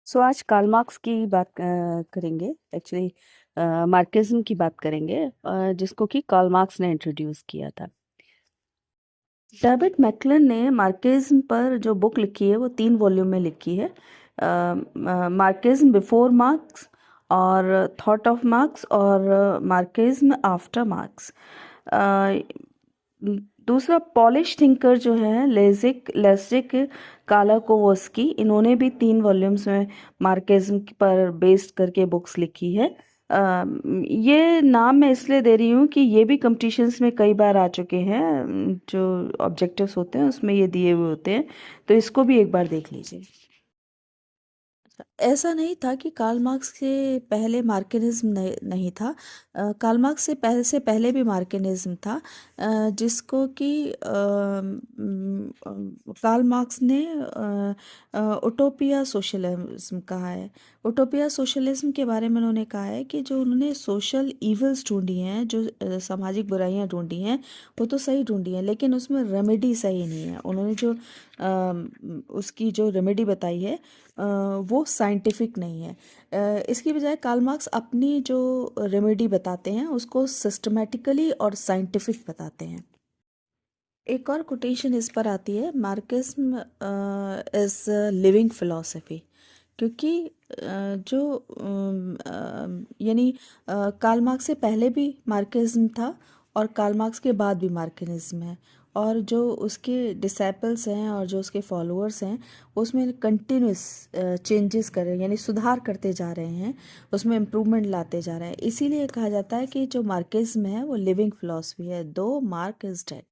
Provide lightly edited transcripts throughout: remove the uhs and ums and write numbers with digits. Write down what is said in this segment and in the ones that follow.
आज Karl Marx की बात करेंगे। एक्चुअली मार्क्सिज्म की बात करेंगे, जिसको कि कार्ल मार्क्स ने इंट्रोड्यूस किया था। डेविड मैकलन ने मार्क्सिज्म पर जो बुक लिखी है वो 3 वॉल्यूम में लिखी है। मार्क्सिज्म बिफोर मार्क्स और थॉट ऑफ मार्क्स और मार्क्सिज्म आफ्टर मार्क्स। दूसरा पॉलिश थिंकर जो है लेसिक कालाकोवस्की, इन्होंने भी 3 वॉल्यूम्स में मार्क्सिज्म पर बेस्ड करके बुक्स लिखी है। ये नाम मैं इसलिए दे रही हूँ कि ये भी कंपटीशंस में कई बार आ चुके हैं। जो ऑब्जेक्टिव्स होते हैं उसमें ये दिए हुए होते हैं, तो इसको भी एक बार देख लीजिए। ऐसा नहीं था कि कार्ल मार्क्स से पहले मार्क्सिज्म नहीं था। कार्ल मार्क्स से पहले भी मार्क्सिज्म था, जिसको कि कार्ल मार्क्स ने उटोपिया सोशलिज्म कहा है। उटोपिया सोशलिज्म के बारे में उन्होंने कहा है कि जो उन्होंने सोशल इवल्स ढूंढी हैं, जो सामाजिक बुराइयां ढूंढी हैं, वो तो सही ढूंढी हैं, लेकिन उसमें रेमेडी सही नहीं है। उन्होंने जो उसकी जो रेमेडी बताई है वो साइंटिफिक नहीं है। इसकी बजाय कार्ल मार्क्स अपनी जो रेमेडी बताते हैं उसको सिस्टमेटिकली और साइंटिफिक बताते हैं। एक और कोटेशन इस पर आती है, मार्क्सिज्म इज लिविंग फिलॉसफी, क्योंकि यानी कार्ल मार्क्स से पहले भी मार्क्सिज्म था और कार्ल मार्क्स के बाद भी मार्क्सिज्म है, और जो उसके डिसाइपल्स हैं और जो उसके फॉलोअर्स हैं उसमें कंटिन्यूस चेंजेस कर रहे हैं, यानी सुधार करते जा रहे हैं, उसमें इम्प्रूवमेंट लाते जा रहे हैं। इसीलिए कहा जाता है कि जो मार्क्सिज्म है वो लिविंग फिलॉसफी है, though Marx is dead.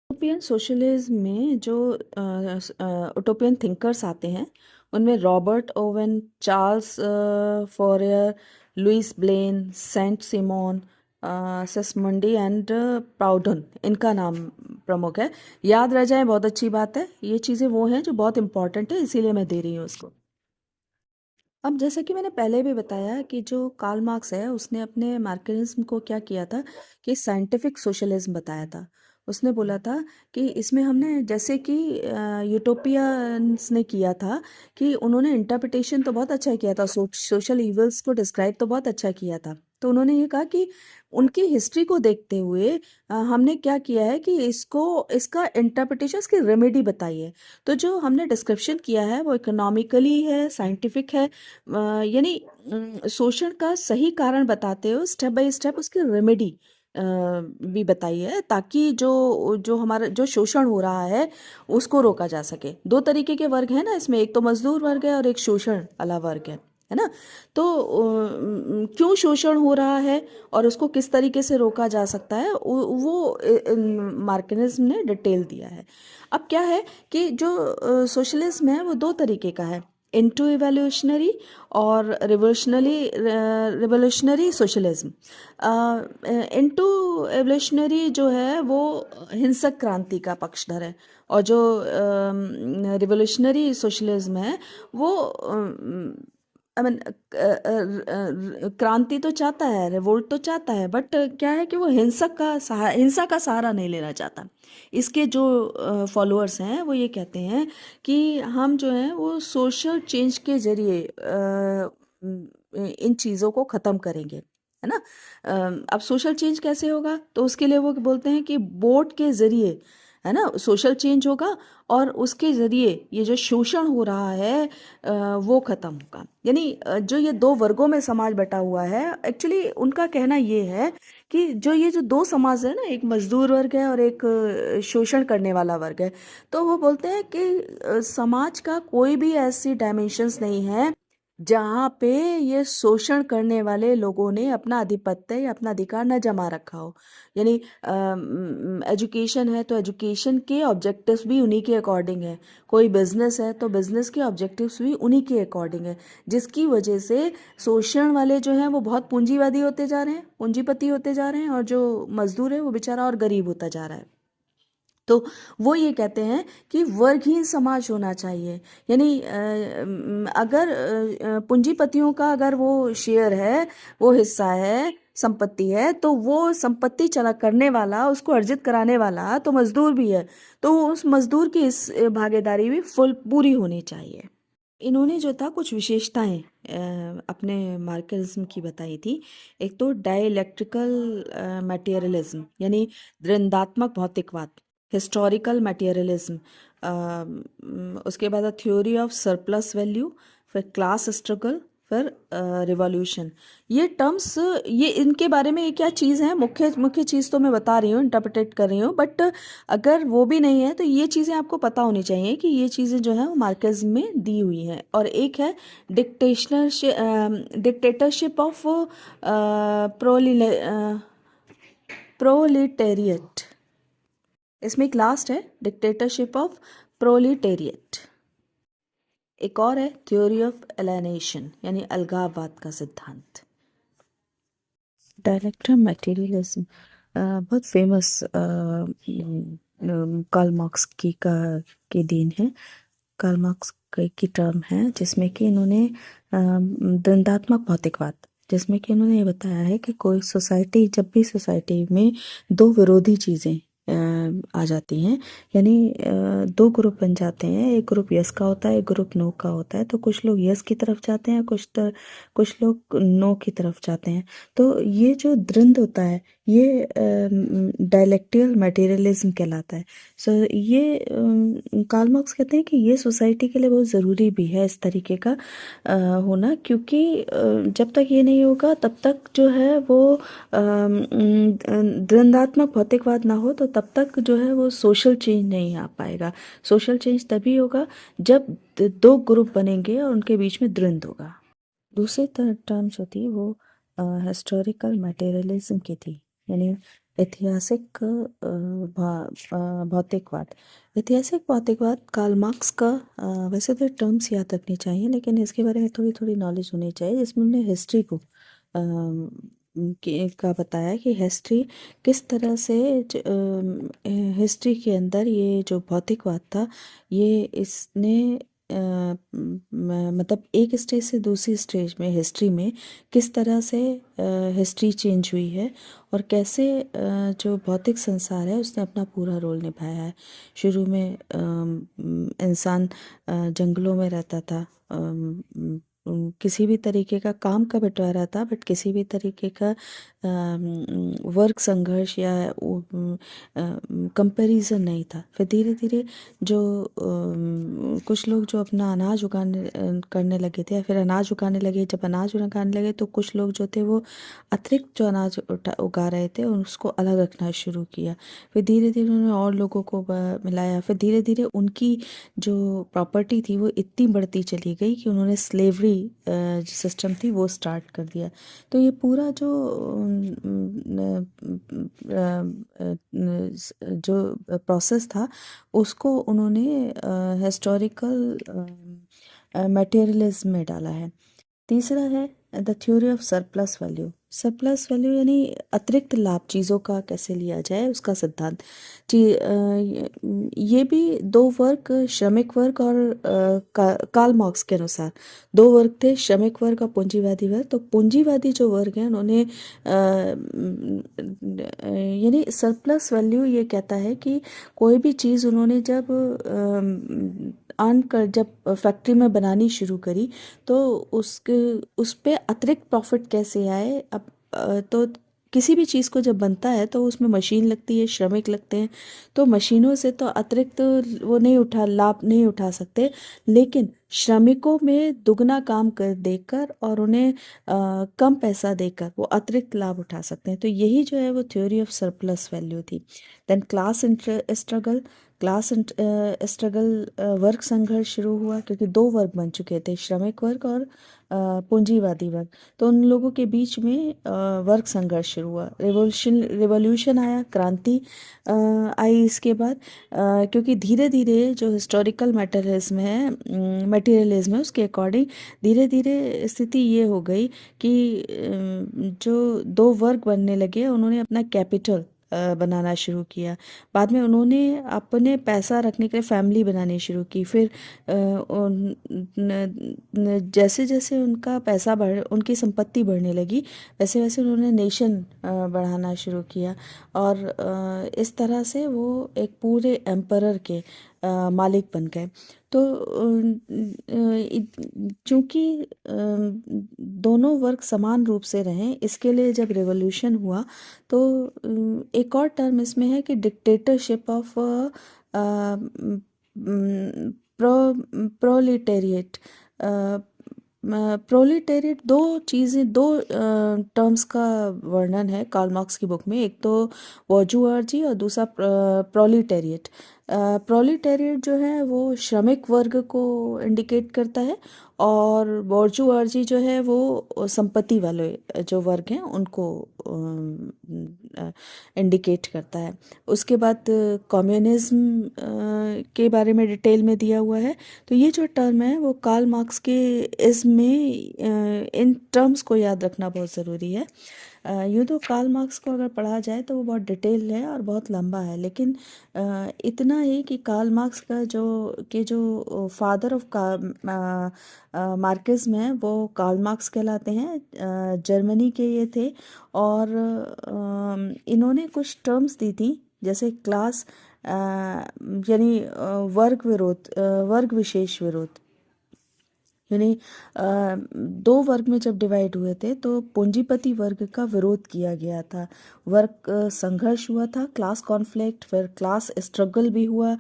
European socialism में जो यूटोपियन थिंकर्स आते हैं उनमें Robert Owen, Charles Fourier, Louis Blanc, Saint Simon, Sismondi and Proudhon, इनका नाम प्रमुख है। याद रह जाए बहुत अच्छी बात है, ये चीज़ें वो हैं जो बहुत इंपॉर्टेंट है, इसीलिए मैं दे रही हूँ इसको। अब जैसा कि मैंने पहले भी बताया कि जो कार्ल मार्क्स है उसने अपने मार्क्सिज्म को क्या किया था कि साइंटिफिक सोशलिज्म बताया था। उसने बोला था कि इसमें हमने जैसे कि यूटोपियंस ने किया था कि उन्होंने इंटरप्रिटेशन तो बहुत अच्छा किया था, सोशल इवल्स को डिस्क्राइब तो बहुत अच्छा किया था। तो उन्होंने ये कहा कि उनकी हिस्ट्री को देखते हुए हमने क्या किया है कि इसको इसका इंटरप्रिटेशन, इसकी रेमेडी बताई है। तो जो हमने डिस्क्रिप्शन किया है वो इकोनॉमिकली है, साइंटिफिक है, यानी शोषण का सही कारण बताते हो, स्टेप बाय स्टेप उसकी रेमेडी भी बताई है, ताकि जो जो हमारा जो शोषण हो रहा है उसको रोका जा सके। 2 तरीके के वर्ग हैं ना इसमें, एक तो मजदूर वर्ग है और एक शोषण वाला वर्ग है ना। तो क्यों शोषण हो रहा है और उसको किस तरीके से रोका जा सकता है वो मार्क्सिज्म ने डिटेल दिया है। अब क्या है कि जो सोशलिज्म है वो 2 तरीके का है, इनटू इवोल्यूशनरी और रिवोल्यूशनरी सोशलिज्म। इनटू इवोल्यूशनरी जो है वो हिंसक क्रांति का पक्षधर है, और जो रिवोल्यूशनरी सोशलिज्म है वो आई मीन क्रांति तो चाहता है, रिवोल्ट तो चाहता है, बट क्या है कि वो हिंसा का सहारा नहीं लेना चाहता। इसके जो फॉलोअर्स हैं वो ये कहते हैं कि हम जो है वो सोशल चेंज के जरिए इन चीज़ों को ख़त्म करेंगे, है ना। अब सोशल चेंज कैसे होगा, तो उसके लिए वो बोलते हैं कि वोट के ज़रिए, है ना, सोशल चेंज होगा और उसके ज़रिए ये जो शोषण हो रहा है वो ख़त्म होगा। यानी जो ये 2 वर्गों में समाज बटा हुआ है, एक्चुअली उनका कहना ये है कि जो ये जो 2 समाज है ना, एक मजदूर वर्ग है और एक शोषण करने वाला वर्ग है, तो वो बोलते हैं कि समाज का कोई भी ऐसी डायमेंशंस नहीं है जहाँ पे ये शोषण करने वाले लोगों ने अपना आधिपत्य या अपना अधिकार न जमा रखा हो। यानी एजुकेशन है तो एजुकेशन के ऑब्जेक्टिव्स भी उन्हीं के अकॉर्डिंग है, कोई बिजनेस है तो बिजनेस के ऑब्जेक्टिव्स भी उन्हीं के अकॉर्डिंग है, जिसकी वजह से शोषण वाले जो हैं वो बहुत पूंजीवादी होते जा रहे हैं, पूंजीपति होते जा रहे हैं, और जो मजदूर है वो बेचारा और गरीब होता जा रहा है। तो वो ये कहते हैं कि वर्गहीन समाज होना चाहिए। यानी अगर पूंजीपतियों का अगर वो शेयर है, वो हिस्सा है, संपत्ति है, तो वो संपत्ति चला करने वाला, उसको अर्जित कराने वाला तो मजदूर भी है, तो उस मजदूर की इस भागीदारी भी फुल पूरी होनी चाहिए। इन्होंने जो था कुछ विशेषताएं अपने मार्करिज्म की बताई थी। एक तो डाइलेक्ट्रिकल मटेरियलिज्म यानी द्वंद्वात्मक भौतिकवाद, हिस्टोरिकल मटेरियलिज्म, उसके बाद थ्योरी ऑफ सरप्लस वैल्यू, फिर क्लास स्ट्रगल, फिर रिवॉल्यूशन। ये टर्म्स, ये इनके बारे में ये क्या चीज़ है, मुख्य मुख्य चीज़ तो मैं बता रही हूँ, इंटरप्रेट कर रही हूँ, बट अगर वो भी नहीं है तो ये चीज़ें आपको पता होनी चाहिए कि ये चीज़ें जो है वो मार्कस में दी हुई हैं। और एक है डिक्टेटरशिप ऑफ प्रोलिटेरिएट। इसमें एक लास्ट है, डिक्टेटरशिप ऑफ प्रोलिटेरिएट। एक और है थ्योरी ऑफ एलिनेशन यानी अलगाववाद का सिद्धांत। डायरेक्टर मटेरियलिज्म बहुत फेमस कार्ल मार्क्स की देन है। कार्ल मार्क्स की टर्म है जिसमें कि इन्होंने द्वंद्वात्मक भौतिकवाद, जिसमें कि इन्होंने ये बताया है कि कोई सोसाइटी, जब भी सोसाइटी में दो विरोधी चीज़ें आ जाती हैं, यानी दो ग्रुप बन जाते हैं, एक ग्रुप यस का होता है, एक ग्रुप नो का होता है, तो कुछ लोग यस की तरफ जाते हैं, कुछ लोग नो की तरफ जाते हैं। तो ये जो द्वंद्व होता है ये डायलेक्टिकल मटेरियलिज्म कहलाता है। सो ये कार्ल मार्क्स कहते हैं कि ये सोसाइटी के लिए बहुत ज़रूरी भी है इस तरीके का होना, क्योंकि जब तक ये नहीं होगा तब तक जो है वो द्वंद्वात्मक भौतिकवाद ना हो, तो तब तक जो है वो सोशल चेंज नहीं आ पाएगा। सोशल चेंज तभी होगा जब दो ग्रुप बनेंगे और उनके बीच में द्वंद्व होगा। दूसरी टर्म जो थी वो हिस्टोरिकल मटेरियलिज्म की थी, यानी ऐतिहासिक भौतिकवाद। ऐतिहासिक भौतिकवाद कार्ल मार्क्स का, वैसे तो टर्म्स याद रखनी चाहिए लेकिन इसके बारे में थोड़ी थोड़ी नॉलेज होनी चाहिए, जिसमें उन्होंने हिस्ट्री को का बताया कि हिस्ट्री किस तरह से, हिस्ट्री के अंदर ये जो भौतिकवाद था ये इसने मतलब एक स्टेज से दूसरी स्टेज में हिस्ट्री में किस तरह से हिस्ट्री चेंज हुई है और कैसे जो भौतिक संसार है उसने अपना पूरा रोल निभाया है। शुरू में इंसान जंगलों में रहता था, किसी भी तरीके का काम का बंटवारा था, बट किसी भी तरीके का वर्क संघर्ष या कंपैरिजन नहीं था। फिर धीरे धीरे जो कुछ लोग जो अपना अनाज उगाने करने लगे थे, या फिर अनाज उगाने लगे, जब अनाज उगाने लगे तो कुछ लोग जो थे वो अतिरिक्त जो अनाज उगा रहे थे उसको अलग रखना शुरू किया। फिर धीरे धीरे उन्होंने और लोगों को मिलाया। फिर धीरे धीरे उनकी जो प्रॉपर्टी थी वो इतनी बढ़ती चली गई कि उन्होंने स्लेवरी सिस्टम थी वो स्टार्ट कर दिया। तो ये पूरा जो जो प्रोसेस था उसको उन्होंने हिस्टोरिकल मटेरियलिज्म में डाला है। तीसरा है the theory of surplus value. Surplus value यानी अतिरिक्त लाभ चीज़ों का कैसे लिया जाए उसका सिद्धांत। ये भी दो वर्ग, श्रमिक वर्ग और कार्ल मार्क्स के अनुसार दो वर्ग थे, श्रमिक वर्ग और पूंजीवादी वर्ग। तो पूंजीवादी जो वर्ग हैं उन्होंने यानी सरप्लस वैल्यू ये कहता है कि कोई भी चीज़ उन्होंने जब अर्न कर, जब फैक्ट्री में बनानी शुरू करी तो उसके उस पे अतिरिक्त प्रॉफिट कैसे आए। अब तो किसी भी चीज़ को जब बनता है तो उसमें मशीन लगती है, श्रमिक लगते हैं, तो मशीनों से तो अतिरिक्त वो नहीं उठा, लाभ नहीं उठा सकते, लेकिन श्रमिकों में दुगना काम कर देकर और उन्हें कम पैसा देकर वो अतिरिक्त लाभ उठा सकते हैं। तो यही जो है वो थ्योरी ऑफ सरप्लस वैल्यू थी। Then class struggle. Class struggle वर्ग संघर्ष शुरू हुआ क्योंकि दो वर्ग बन चुके थे, श्रमिक वर्ग और पूंजीवादी वर्ग। तो उन लोगों के बीच में वर्ग संघर्ष शुरू हुआ। रिवॉल्यूशन आया, क्रांति आई इसके बाद, क्योंकि धीरे धीरे जो हिस्टोरिकल मटेरियलिज्म है उसके अकॉर्डिंग धीरे धीरे स्थिति ये हो गई कि जो दो वर्ग बनने लगे उन्होंने अपना कैपिटल बनाना शुरू किया। बाद में उन्होंने अपने पैसा रखने के लिए फैमिली बनानी शुरू की। फिर जैसे जैसे उनका पैसा बढ़, उनकी संपत्ति बढ़ने लगी, वैसे वैसे उन्होंने नेशन बढ़ाना शुरू किया और इस तरह से वो एक पूरे एम्परर के मालिक बन गए। तो चूंकि दोनों वर्ग समान रूप से रहें, इसके लिए जब रिवॉल्यूशन हुआ तो एक और टर्म इसमें है कि डिक्टेटरशिप ऑफ प्रोलिटेरिएट। प्रोलिटेरिएट दो चीज़ें, दो टर्म्स का वर्णन है कार्ल मार्क्स की बुक में। एक तो वॉर्जुआर्जी और दूसरा प्रोलिटेरिएट। प्रोलिटेरिएट जो है वो श्रमिक वर्ग को इंडिकेट करता है, और बोर्जुआर्जी जो है वो संपत्ति वाले जो वर्ग हैं उनको इंडिकेट करता है। उसके बाद कम्युनिज्म के बारे में डिटेल में दिया हुआ है। तो ये जो टर्म है वो कार्ल मार्क्स के इसमें इन टर्म्स को याद रखना बहुत ज़रूरी है। यूँ तो कार्ल मार्क्स को अगर पढ़ा जाए तो वो बहुत डिटेल है और बहुत लंबा है, लेकिन इतना ही कि कार्ल मार्क्स का जो फादर ऑफ मार्क्सिज्म है वो कार्ल मार्क्स कहलाते हैं। जर्मनी के ये थे, और इन्होंने कुछ टर्म्स दी थी, जैसे क्लास यानी वर्ग विरोध, वर्ग विशेष विरोध। यानी दो वर्ग में जब डिवाइड हुए थे तो पूंजीपति वर्ग का विरोध किया गया था, वर्ग संघर्ष हुआ था, क्लास कॉन्फ्लिक्ट, फिर क्लास स्ट्रगल भी हुआ,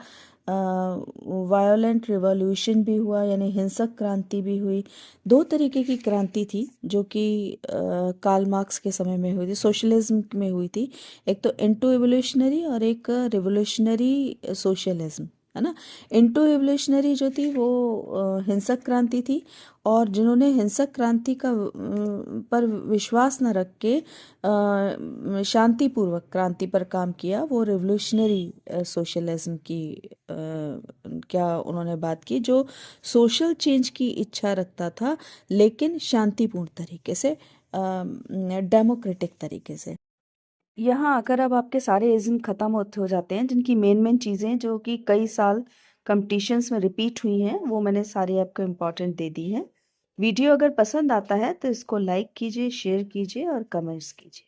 वायोलेंट रिवॉल्यूशन भी हुआ, यानी हिंसक क्रांति भी हुई। दो तरीके की क्रांति थी जो कि कार्ल मार्क्स के समय में हुई थी, सोशलिज्म में हुई थी। एक तो इंटू एवोल्यूशनरी और एक रिवोल्यूशनरी सोशलिज्म, है ना। इंटू एवोल्यूशनरी जो थी वो हिंसक क्रांति थी, और जिन्होंने हिंसक क्रांति का पर विश्वास न रख के शांतिपूर्वक क्रांति पर काम किया, वो रिवोल्यूशनरी सोशलिज्म की क्या उन्होंने बात की, जो सोशल चेंज की इच्छा रखता था लेकिन शांतिपूर्ण तरीके से, डेमोक्रेटिक तरीके से। यहाँ अगर अब आपके सारे इज़्म ख़त्म होते हो जाते हैं, जिनकी मेन मेन चीज़ें जो कि कई साल कंपटीशंस में रिपीट हुई हैं, वो मैंने सारी आपको इम्पोर्टेंट दे दी हैं। वीडियो अगर पसंद आता है तो इसको लाइक कीजिए, शेयर कीजिए और कमेंट्स कीजिए।